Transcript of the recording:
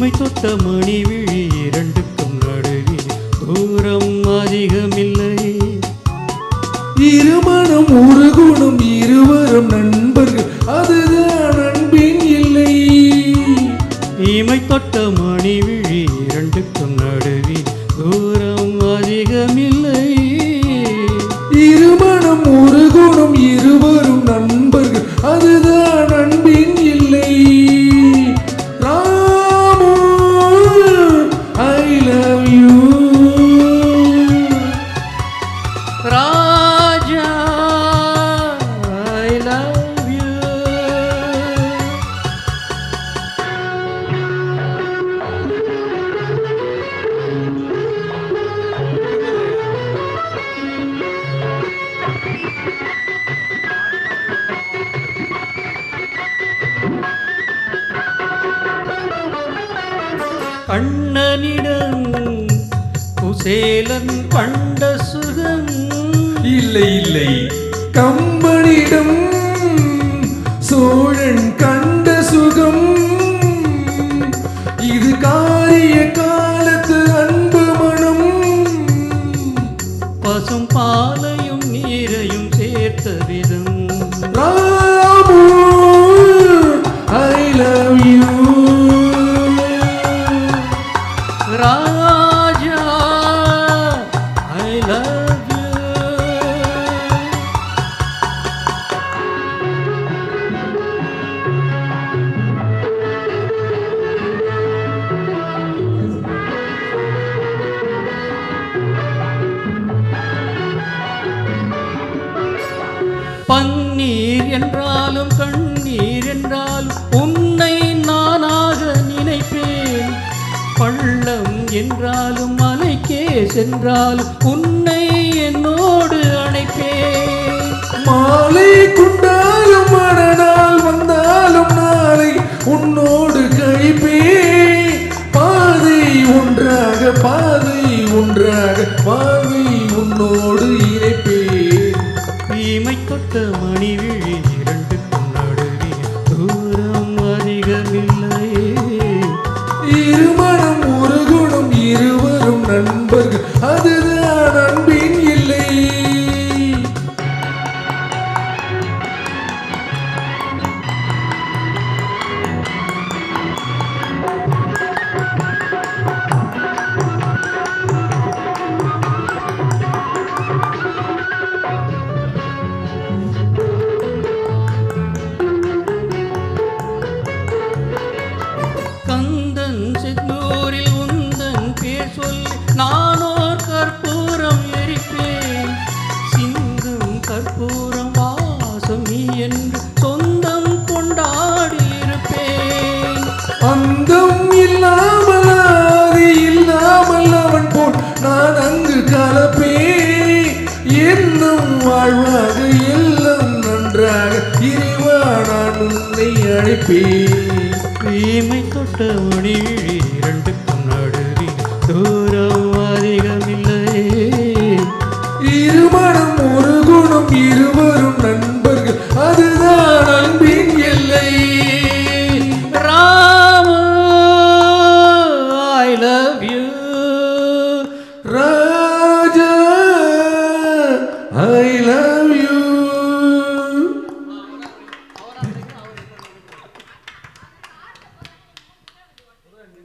இமை தொட்ட மணி விழி இரண்டுக்கும் நடுவில் தூரம் அதிகமில்லை. இருமணம் ஒரு குணம் இருவரும் நண்பர்கள் அதுதான் அன்பின் இல்லை. இமை தொட்ட மணி விழி இரண்டுக்கும் நடுவில் தூரம் அதிகமில்லை. இருமணம் ஒரு குணம் இருவரும் நண்பர்கள் அதுதான் அன்பின் இல்லை. Ramu I love you. Raja I love you. கண்ணனிடம் குசேலன் கண்ட சுகம் இல்லை இல்லை கம்பனிடம் சோழன் கண்ட சுகம். இது காரிய காலத்து அன்பு மனம். பசும் பாலையும் நீரையும் சேர்த்த விதம். Ramu I love you. Raja I love you. பன்னீர் என்றாலும் கண்ணீர் என்றாலும் உன்னை நானாக நினைப்பேன். பள்ளம் என்றாலும் மலைக்கே சென்றாலும் உன்னை என்னோடு அணைப்பேன். மாலை குண்டாலும் மறுநாள் வந்தாலும் நாளை உன்னோடு கழிப்பே. பாதை ஒன்றாக பாதை ஒன்றாக பாதை உன்னோடு இணைப்பே. இமை தொட்ட மணி விழி இரண்டுக்கும் நடுவில் தூரம் அதிகமில்லை. இருமணம் ஒரு குணம் இருவரும் நண்பர்கள் அதுதான் அன்பின் இல்லை. கந்தன் செந்தூரில் உந்தன் பேர் சொல்லி நானோர் கற்பூரம் எரிப்பேன். சிந்தும் கற்பூரம் வாசம் நீ என்று சொந்தம் கொண்டாடி இருப்பேன். அந்தம் இல்லாமல் ஆதி இல்லாமல் அவன் போல் நான் அங்கு கலப்பே. என்னும் வாழ்வாக எல்லாம் நன்றாக இறைவா நான் உன்னை அழைப்பேன். இமை தொட்ட மணி விழி இரண்டுக்கும் நடுவில் தூரம் அதிகமில்லை. இருமணம் ஒரு குணம் இருவரும் நண்பர்கள் அதுதான் அன்பின் எல்லை. ராம ஐ லவ் யூ. ராஜா ஐ